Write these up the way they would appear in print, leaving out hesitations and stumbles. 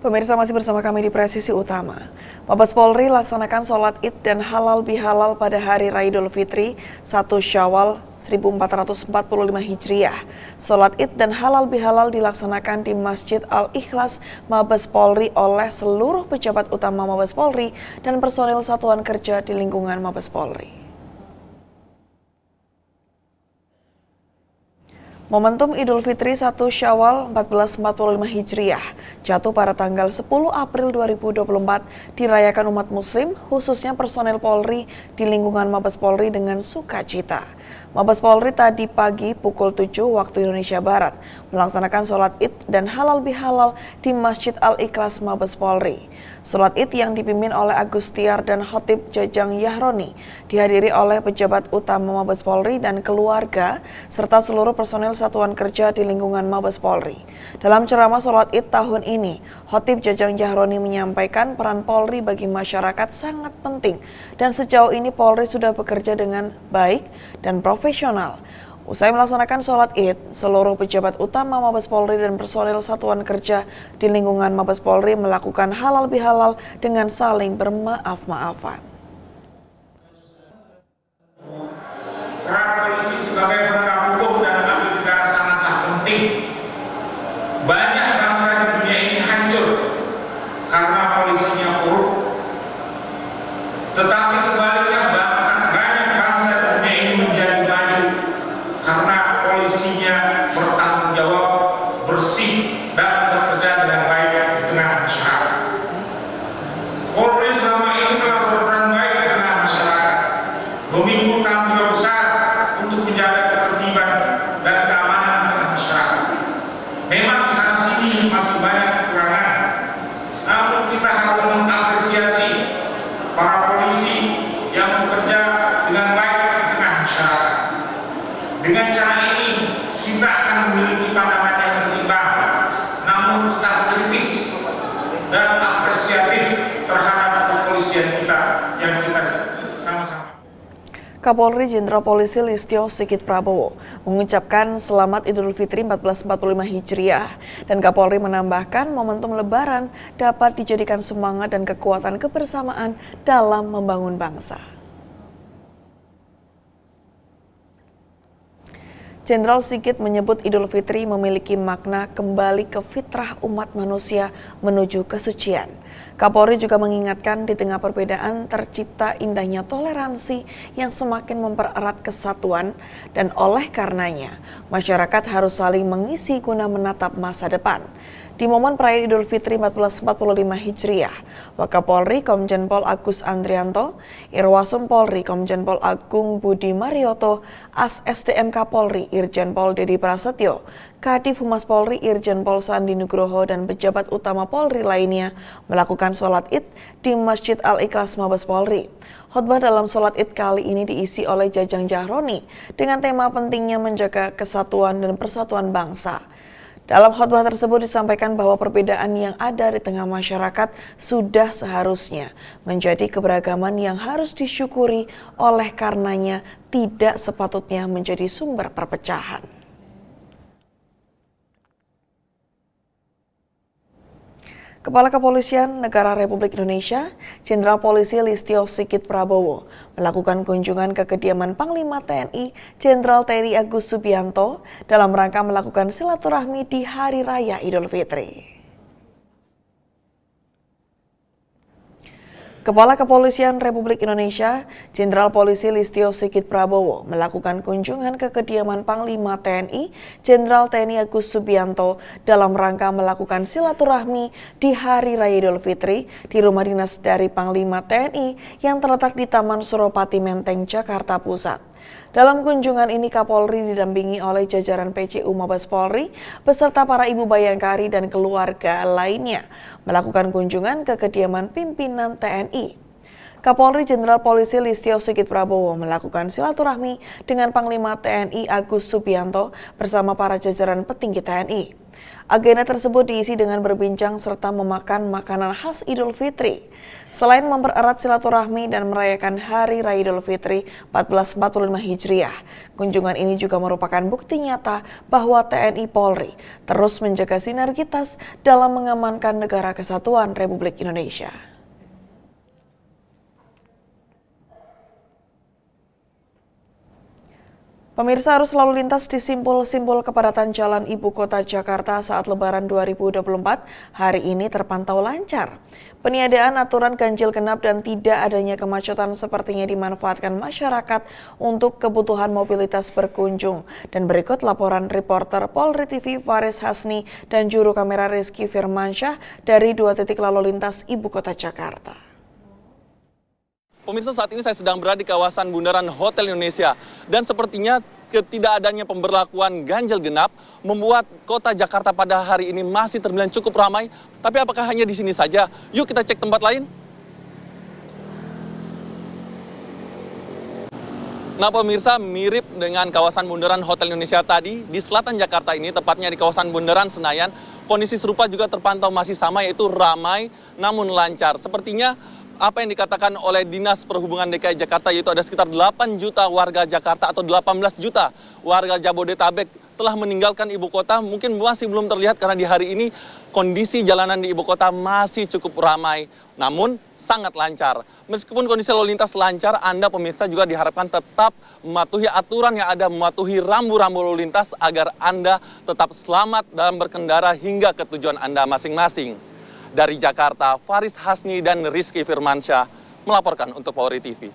Pemirsa masih bersama kami di Presisi Utama. Mabes Polri laksanakan sholat Id dan halal bihalal pada Hari Raya Idul Fitri 1 Syawal 1445 Hijriah. Sholat Id dan halal bihalal dilaksanakan di Masjid Al-Ikhlas Mabes Polri oleh seluruh pejabat utama Mabes Polri dan personil satuan kerja di lingkungan Mabes Polri. Momentum Idul Fitri 1 Syawal 1445 Hijriah jatuh pada tanggal 10 April 2024 dirayakan umat muslim khususnya personel Polri di lingkungan Mabes Polri dengan sukacita. Mabes Polri tadi pagi pukul 7 waktu Indonesia Barat melaksanakan sholat Id dan halal bihalal di Masjid Al-Ikhlas Mabes Polri. Sholat Id yang dipimpin oleh Agustiar dan Khotib Jajang Yahroni dihadiri oleh pejabat utama Mabes Polri dan keluarga serta seluruh personel satuan kerja di lingkungan Mabes Polri. Dalam ceramah sholat Id tahun ini, Khotib Jajang Yahroni menyampaikan peran Polri bagi masyarakat sangat penting dan sejauh ini Polri sudah bekerja dengan baik dan profesional. Usai melaksanakan sholat Id, seluruh pejabat utama Mabes Polri dan personil satuan kerja di lingkungan Mabes Polri melakukan halal bihalal dengan saling bermaaf-maafan. Peran polisi sebagai penegak hukum dan abdi negara sangatlah penting. Banyak bangsa di dunia ini hancur karena polisinya korup. Tetapi sebaliknya banyak bangsa di dunia ini menjadi maju karena polisinya bertanggung jawab, bersih, dan bekerja dengan baik di tengah masyarakat. Polri selama ini telah berperan baik di tengah masyarakat, memikul tanggung jawab besar untuk menjaga ketertiban dan keamanan di tengah masyarakat. Memang sana sini masih banyak kekurangan, namun kita harus mengapresiasi para polisi yang bekerja dengan baik di tengah masyarakat. Dengan cara ini kita akan memiliki pandangan yang berimbang, namun tetap kritis dan apresiatif terhadap kepolisian kita yang kita sama-sama. Kapolri Jenderal Polisi Listio Sigit Prabowo mengucapkan selamat Idul Fitri 1445 Hijriah dan Kapolri menambahkan momentum Lebaran dapat dijadikan semangat dan kekuatan kebersamaan dalam membangun bangsa. Jenderal Sigit menyebut Idul Fitri memiliki makna kembali ke fitrah umat manusia menuju kesucian. Kapolri juga mengingatkan di tengah perbedaan tercipta indahnya toleransi yang semakin mempererat kesatuan dan oleh karenanya masyarakat harus saling mengisi guna menatap masa depan. Di momen perayaan Idul Fitri 1445 Hijriah, Wakapolri Komjen Pol Agus Andrianto, Irwasum Polri Komjen Pol Agung Budi Marioto, As SDM Kapolri Irjen Pol Dedi Prasetyo, Kadif Humas Polri Irjen Pol Sandi Nugroho dan pejabat utama Polri lainnya melakukan sholat Id di Masjid Al-Ikhlas Mabes Polri. Khotbah dalam sholat Id kali ini diisi oleh Jajang Yahroni dengan tema pentingnya menjaga kesatuan dan persatuan bangsa. Dalam khotbah tersebut disampaikan bahwa perbedaan yang ada di tengah masyarakat sudah seharusnya menjadi keberagaman yang harus disyukuri, oleh karenanya tidak sepatutnya menjadi sumber perpecahan. Kepala Kepolisian Negara Republik Indonesia, Jenderal Polisi Listio Sigit Prabowo, melakukan kunjungan ke kediaman Panglima TNI Jenderal TNI Agus Subianto dalam rangka melakukan silaturahmi di Hari Raya Idul Fitri. Kepala Kepolisian Republik Indonesia, Jenderal Polisi Listio Sigit Prabowo melakukan kunjungan ke kediaman Panglima TNI Jenderal TNI Agus Subianto dalam rangka melakukan silaturahmi di Hari Raya Idul Fitri di rumah dinas dari Panglima TNI yang terletak di Taman Suropati Menteng, Jakarta Pusat. Dalam kunjungan ini Kapolri didampingi oleh jajaran PCU Mabes Polri beserta para ibu bayangkari dan keluarga lainnya melakukan kunjungan ke kediaman pimpinan TNI. Kapolri Jenderal Polisi Listio Sigit Prabowo melakukan silaturahmi dengan Panglima TNI Agus Subianto bersama para jajaran petinggi TNI. Agenda tersebut diisi dengan berbincang serta memakan makanan khas Idul Fitri. Selain mempererat silaturahmi dan merayakan Hari Raya Idul Fitri 1445 Hijriah, kunjungan ini juga merupakan bukti nyata bahwa TNI Polri terus menjaga sinergitas dalam mengamankan Negara Kesatuan Republik Indonesia. Pemirsa, arus lalu lintas di simpul-simpul kepadatan jalan Ibu Kota Jakarta saat Lebaran 2024 hari ini terpantau lancar. Peniadaan aturan ganjil genap dan tidak adanya kemacetan sepertinya dimanfaatkan masyarakat untuk kebutuhan mobilitas berkunjung. Dan berikut laporan reporter Polri TV Faris Hasni dan juru kamera Rizky Firmansyah dari 2 titik lalu lintas Ibu Kota Jakarta. Pemirsa, saat ini saya sedang berada di kawasan Bundaran Hotel Indonesia dan sepertinya ketidakadanya pemberlakuan ganjil genap membuat kota Jakarta pada hari ini masih terbilang cukup ramai. Tapi apakah hanya di sini saja? Yuk kita cek tempat lain. Nah pemirsa, mirip dengan kawasan Bundaran Hotel Indonesia tadi, di selatan Jakarta ini, tepatnya di kawasan Bundaran Senayan, kondisi serupa juga terpantau masih sama, yaitu ramai namun lancar. Sepertinya apa yang dikatakan oleh Dinas Perhubungan DKI Jakarta, yaitu ada sekitar 8 juta warga Jakarta atau 18 juta warga Jabodetabek telah meninggalkan ibu kota. Mungkin masih belum terlihat karena di hari ini kondisi jalanan di ibu kota masih cukup ramai, namun sangat lancar. Meskipun kondisi lalu lintas lancar, Anda pemirsa juga diharapkan tetap mematuhi aturan yang ada, mematuhi rambu-rambu lalu lintas agar Anda tetap selamat dalam berkendara hingga ke tujuan Anda masing-masing. Dari Jakarta, Faris Hasni dan Rizky Firmansyah melaporkan untuk Polri TV.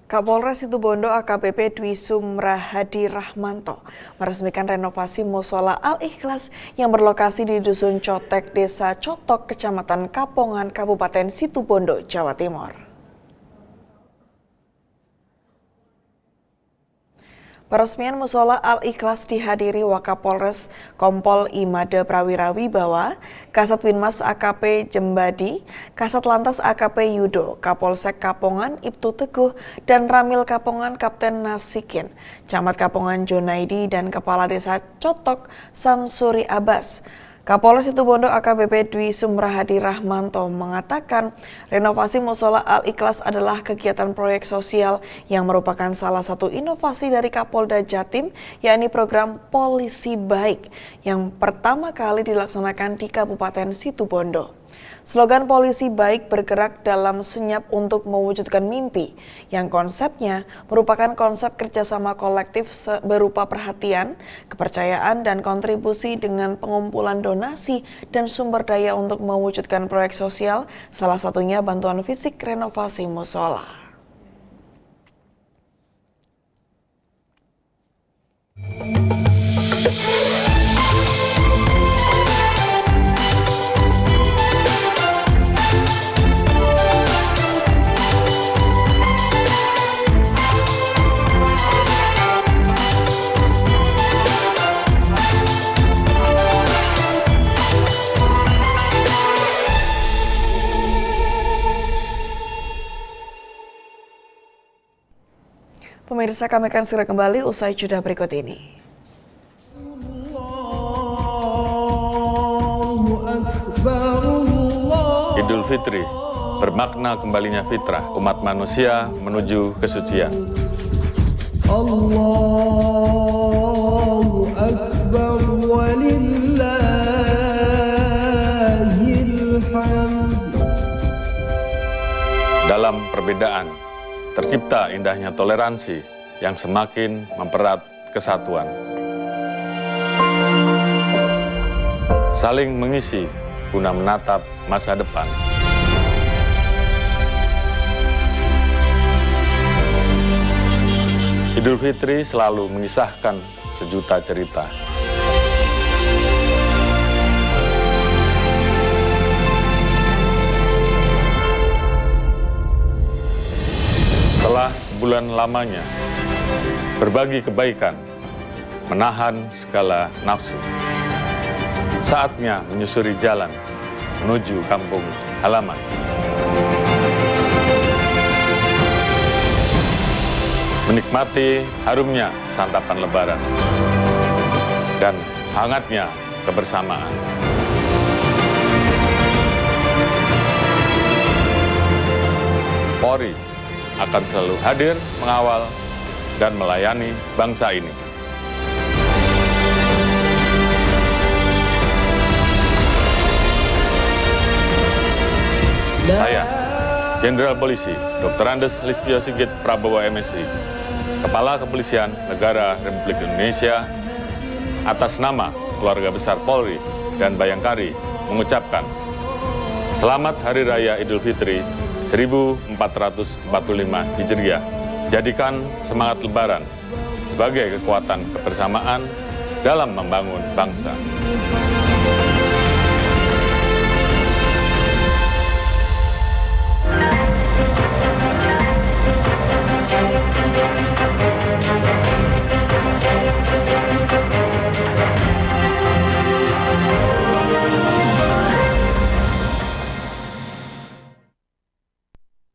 Kapolres Situbondo AKBP Dwi Sumrahadi Rahmanto meresmikan renovasi Mushola Al-Ikhlas yang berlokasi di Dusun Cotek, Desa Cotok, Kecamatan Kapongan, Kabupaten Situbondo, Jawa Timur. Peresmian Mushola Al-Ikhlas dihadiri Wakapolres Kompol Imade Prawira Wibawa, Kasat Binmas AKP Jembadi, Kasat Lantas AKP Yudo, Kapolsek Kapongan Ibtu Teguh, dan Ramil Kapongan Kapten Nasikin, Camat Kapongan Jonaidi, dan Kepala Desa Cotok Samsuri Abbas. Kapolres Situbondo AKBP Dwi Sumrahadi Rahmanto mengatakan renovasi Mushola Al-Ikhlas adalah kegiatan proyek sosial yang merupakan salah satu inovasi dari Kapolda Jatim, yakni program Polisi Baik yang pertama kali dilaksanakan di Kabupaten Situbondo. Slogan Polisi Baik bergerak dalam senyap untuk mewujudkan mimpi, yang konsepnya merupakan konsep kerjasama kolektif berupa perhatian, kepercayaan, dan kontribusi dengan pengumpulan donasi dan sumber daya untuk mewujudkan proyek sosial, salah satunya bantuan fisik renovasi mushola. Pemirsa, kami akan segera kembali usai jeda berikut ini. Idul Fitri bermakna kembalinya fitrah umat manusia menuju kesucian. Allahu Akbar walillahil hamd. Dalam perbedaan tercipta indahnya toleransi yang semakin mempererat kesatuan. Saling mengisi guna menatap masa depan. Idul Fitri selalu mengisahkan sejuta cerita. Setelah sebulan lamanya berbagi kebaikan, menahan segala nafsu. Saatnya menyusuri jalan menuju kampung halaman. Menikmati harumnya santapan Lebaran dan hangatnya kebersamaan. Polri akan selalu hadir mengawal dan melayani bangsa ini. Saya, Jenderal Polisi Dr. Andes Listio Sigit Prabowo MSI, Kepala Kepolisian Negara Republik Indonesia, atas nama keluarga besar Polri dan Bayangkari mengucapkan Selamat Hari Raya Idul Fitri 1445 Hijriah. Jadikan semangat Lebaran sebagai kekuatan kebersamaan dalam membangun bangsa.